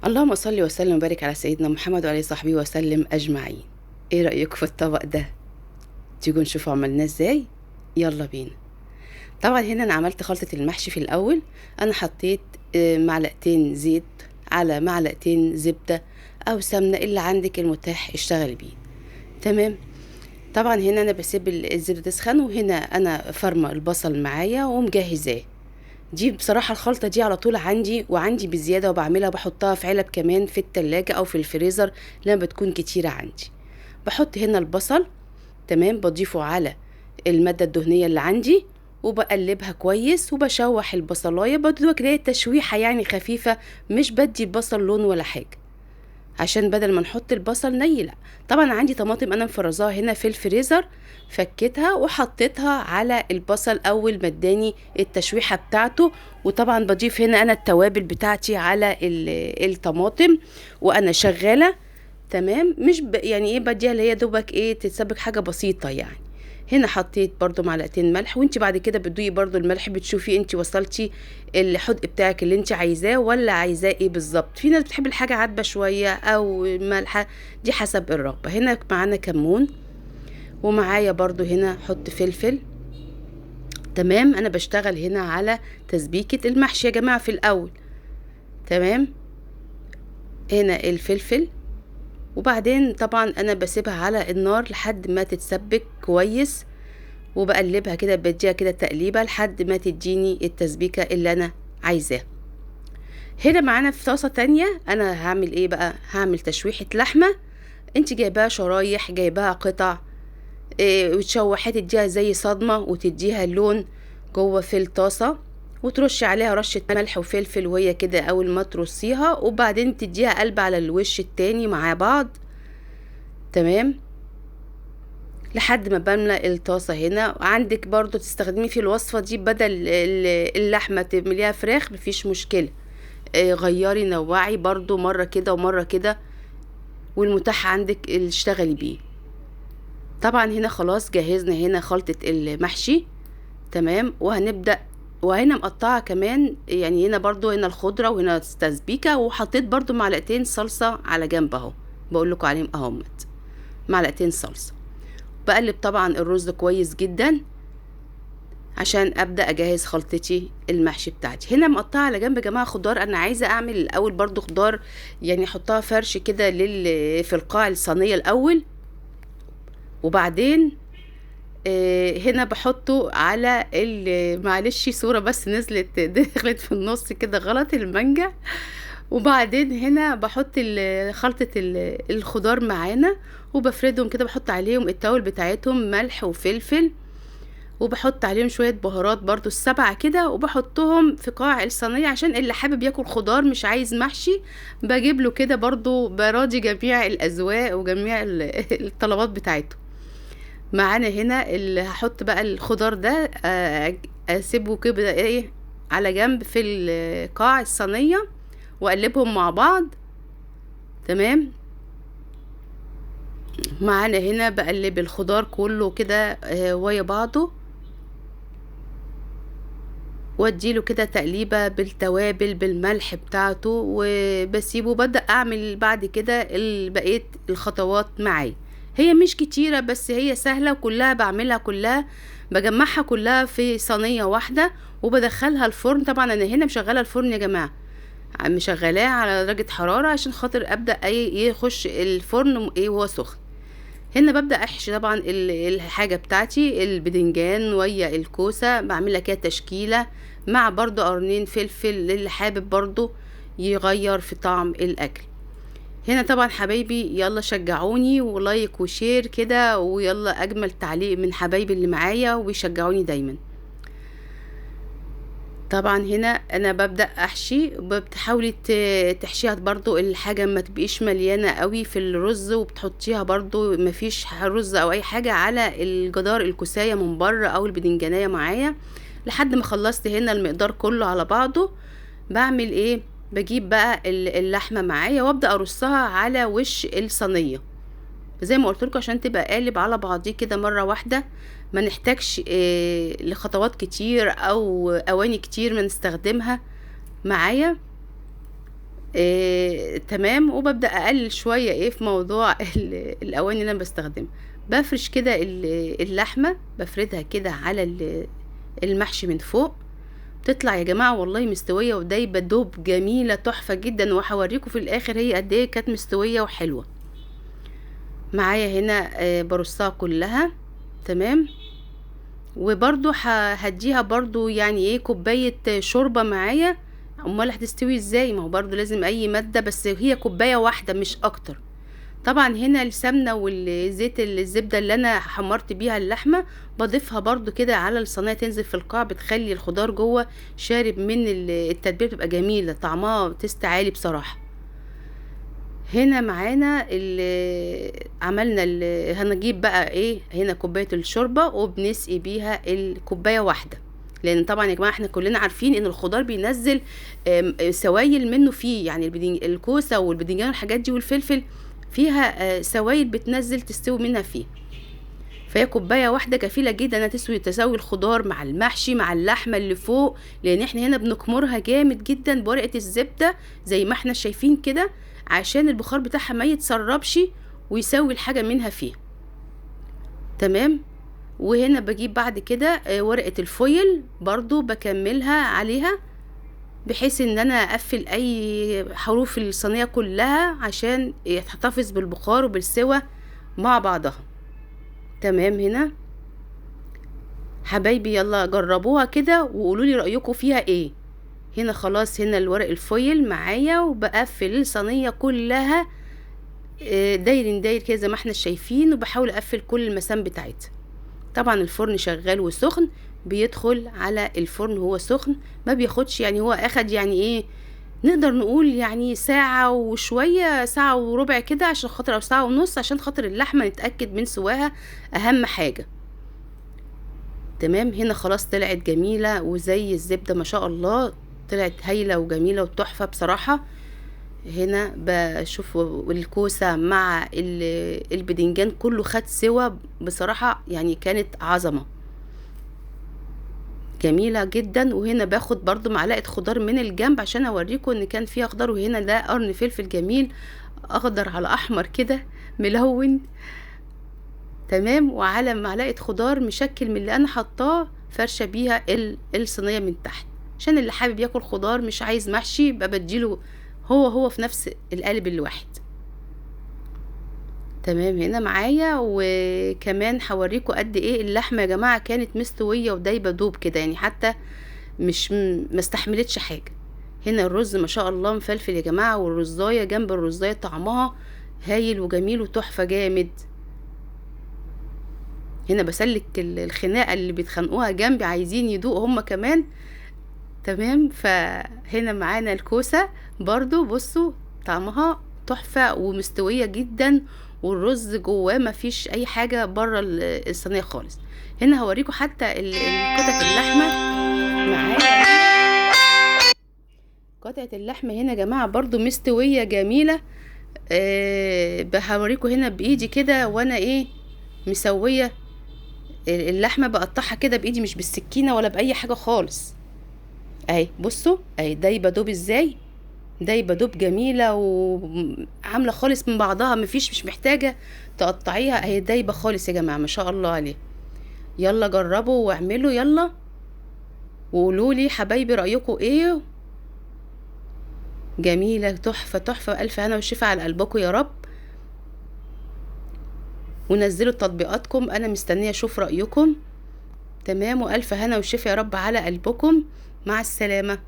اللهم صل وسلم وبارك على سيدنا محمد وعلى صحبه وسلم أجمعين. ايه رأيكم في الطبق ده؟ تيجوا نشوفوا عملناه ازاي. يلا بينا. طبعا هنا انا عملت خلطة المحشي في الاول. انا حطيت معلقتين زيت على معلقتين زبدة او سمنة اللي عندك المتاح اشتغل بيه. تمام. طبعا هنا انا بسيب الزبدة تسخن، وهنا انا فرمة البصل معايا ومجهزاه. دي بصراحة الخلطة دي على طول عندي، وعندي بزيادة، وبعملها بحطها في علب كمان في التلاجة أو في الفريزر لما بتكون كتيرة عندي. بحط هنا البصل. تمام. بضيفه على المادة الدهنية اللي عندي، وبقلبها كويس، وبشوح البصلاية بدوك كده تشويحة يعني خفيفة. مش بدي البصل لون ولا حاجة، عشان بدل ما نحط البصل ني لا. طبعا عندي طماطم انا مفرزاها هنا في الفريزر، فكيتها وحطيتها على البصل اول ما اداني التشويحه بتاعته. وطبعا بضيف هنا انا التوابل بتاعتي على الطماطم وانا شغاله. تمام. مش يعني ايه، بديها اللي هي دوبك ايه تتسبك حاجه بسيطه يعني. هنا حطيت برضو معلقتين ملح، وانت بعد كده بتدوقي برضو الملح، بتشوفي انت وصلتي الحدق بتاعك اللي انت عايزاه ولا عايزاه ايه بالظبط. في ناس بتحب الحاجه عادبه شويه او مالحه، دي حسب الرغبه. هنا معانا كمون، ومعايا برضو هنا حط فلفل. تمام. انا بشتغل هنا على تسبيكه المحشي يا جماعه في الاول. تمام. هنا الفلفل، وبعدين طبعا انا بسيبها على النار لحد ما تتسبك كويس، وبقلبها كده، بديها كده تقليبه لحد ما تديني التسبيكه اللي انا عايزاها. هنا معانا في طاسه تانية انا هعمل ايه بقى، هعمل تشويحه لحمه. انت جايباها شرايح، جايباها قطع، إيه، وتشوحي تديها زي صدمه وتديها لون جوه في الطاسه، وترشي عليها رشه ملح وفلفل وهي كده اول ما ترصيها، وبعدين تديها قلب على الوش التاني مع بعض. تمام. لحد ما بملى الطاسة. هنا عندك برضو تستخدمي في الوصفة دي بدل اللحمة تعمليها فراخ، مفيش مشكلة. غيري نوعي برضو مرة كده ومرة كده، والمتاح عندك اللي اشتغلي بيه. طبعا هنا خلاص جهزنا هنا خلطة المحشي. تمام. وهنبدأ. وهنا مقطعة كمان يعني، هنا برضو هنا الخضرة وهنا تسبيكة، وحطيت برضو معلقتين صلصة على جنب اهو، بقول لكم عليهم اهمت معلقتين صلصة. بقلب طبعا الرز كويس جدا عشان ابدا اجهز خلطتي المحشي بتاعتي. هنا مقطعه على جنب يا جماعه خضار. انا عايزه اعمل الاول برضو خضار يعني احطها فرش كده في القاع الصينيه الاول، وبعدين هنا بحطه على معلش صوره بس نزلت دخلت في النص كده غلط، المانجا. وبعدين هنا بحط خلطه الخضار معانا، وبفردهم كده، بحط عليهم التوابل بتاعتهم ملح وفلفل، وبحط عليهم شوية بهارات برضو السبعة كده، وبحطهم في قاع الصينية عشان اللي حابب ياكل خضار مش عايز محشي بجيب له كده. برضو براضي جميع الأذواق وجميع الطلبات بتاعته. معانا هنا اللي هحط بقى الخضار ده اسيبه كده ايه على جنب في قاع الصينية، واقلبهم مع بعض. تمام. معانا هنا بقلب الخضار كله كده ويا بعضه، واديله كده تقليبة بالتوابل بالملح بتاعته، وبسيبه. ببدأ اعمل بعد كده بقية الخطوات معايا. هي مش كتيرة بس هي سهلة، وكلها بعملها كلها، بجمعها كلها في صينية واحدة وبدخلها الفرن. طبعا انا هنا مشغلة الفرن يا جماعة، مشغلاه على درجة حرارة عشان خاطر ابدأ يخش الفرن ايه وهو سخن. هنا ببدأ احشي طبعا الحاجة بتاعتي، البدنجان ويا الكوسة، بعملها كده تشكيلة مع برضو قرنين فلفل للي حابب برضو يغير في طعم الاكل. هنا طبعا حبايبي يلا شجعوني ولايك وشير كده، ويلا اجمل تعليق من حبايبي اللي معايا وبيشجعوني دايما. طبعا هنا انا ببدأ احشي، بتحاولي تحشيها برضو الحاجة ما تبقيش مليانة قوي في الرز، وبتحطيها برضو ما فيش رز او اي حاجة على الجدار الكوساية من بره او البدنجانية معايا. لحد ما خلصت هنا المقدار كله على بعضه، بعمل ايه، بجيب بقى اللحمة معايا وابدأ ارصها على وش الصينية زي ما قلت لكم، عشان تبقى قالب على بعضيه كده مرة واحدة، ما نحتاجش لخطوات كتير او اواني كتير ما نستخدمها معايا. تمام. وببدأ اقلل شوية ايه في موضوع الاواني اللي انا بستخدمها. بفرش كده اللحمة، بفردها كده على المحشي من فوق. تطلع يا جماعة والله مستوية ودايبة دوب جميلة تحفة جدا، وهوريكم في الاخر هي قد ايه كانت مستوية وحلوة. معايا هنا برصها كلها. تمام. وبرضو هديها برضو يعني ايه كوباية شوربة معايا. امال هتستوي ازاي؟ ما هو برضو لازم اي مادة، بس هي كوباية واحدة مش اكتر. طبعا هنا السمنة والزيت الزبدة اللي انا حمرت بيها اللحمة بضيفها برضو كده على الصينية، تنزل في القاع، بتخلي الخضار جوه شارب من التتبيلة، بتبقى جميلة طعمها تست عالي بصراحة. هنا معانا عملنا هنجيب بقى ايه هنا كوبايه الشوربه، وبنسقي بيها الكوبايه واحده، لان طبعا يا جماعه احنا كلنا عارفين ان الخضار بينزل سوائل منه فيه، يعني الكوسه والبدنجان والحاجات دي والفلفل فيها سوائل بتنزل تستوي منها فيه. فهي كوبايه واحده كفيله جدا انها تسوي الخضار مع المحشي مع اللحمه اللي فوق، لان احنا هنا بنكمرها جامد جدا بورقه الزبده زي ما احنا شايفين كده، عشان البخار بتاعها ما يتسربش ويسوي الحاجه منها فيها. تمام. وهنا بجيب بعد كده ورقه الفويل برضو بكملها عليها، بحيث ان انا اقفل اي حروف الصينيه كلها عشان يحتفظ بالبخار وبالسوى مع بعضها. تمام. هنا حبايبي يلا جربوها كده وقولوا لي رايكم فيها ايه. هنا خلاص هنا الورق الفويل معايا، وبقفل الصينيه كلها داير كده زي ما احنا شايفين، وبحاول اقفل كل المسام بتاعتها. طبعا الفرن شغال وسخن، بيدخل على الفرن وهو سخن، ما بياخدش يعني، هو اخد يعني ايه نقدر نقول يعني ساعة وشوية، ساعة وربع كده، عشان خاطر او ساعة ونص عشان خاطر اللحمة نتأكد من سواها، اهم حاجة. تمام. هنا خلاص طلعت جميلة وزي الزبدة ما شاء الله، طلعت هايلة وجميلة وتحفة بصراحة. هنا بشوف الكوسة مع البدنجان كله خد سوا بصراحة، يعني كانت عظمة جميلة جدا. وهنا باخد برضو معلقة خضار من الجنب عشان اوريكم ان كان فيها خضار، وهنا ده قرن فلفل جميل اخضر على احمر كده ملون. تمام. وعلى معلقة خضار مشكل من اللي انا حطاه فرشة بيها الصينية من تحت، عشان اللي حابب ياكل خضار مش عايز محشي يبقى بديله هو في نفس القالب الواحد. تمام. هنا معايا وكمان هوريكم قد ايه اللحمه يا جماعه كانت مستويه ودايبه دوب كده، يعني حتى مش ما استحملتش حاجه. هنا الرز ما شاء الله مفلفل يا جماعه، والرزايه جنب الرزايه طعمها هايل وجميل وتحفه جامد. هنا بسلك الخناقه اللي بيتخانقوها جنبي عايزين يدوقوا هما كمان. تمام. فهنا معانا الكوسه برضو، بصوا طعمها تحفه ومستويه جدا، والرز جواه ما فيش اي حاجه بره الصينيه خالص. هنا هوريكم حتى قطعه اللحمه معايا. قطعه اللحمه هنا يا جماعه برضو مستويه جميله. هوريكم هنا بايدي كده وانا ايه مسويه اللحمه، بقطعها كده بايدي مش بالسكينه ولا باي حاجه خالص. اهي بصوا اهي دايبه دوب ازاي، دايبه دوب جميله وعامله خالص من بعضها، مش محتاجه تقطعيها، اهي دايبه خالص يا جماعه ما شاء الله عليه. يلا جربوا واعملوا يلا وقولوا لي حبايبي رايكم ايه. جميله تحفه الف هنا وشفا على قلبكم يا رب. ونزلوا تطبيقاتكم، انا مستنيه اشوف رايكم. تمام. والف هنا وشفا يا رب على قلبكم. مع السلامه.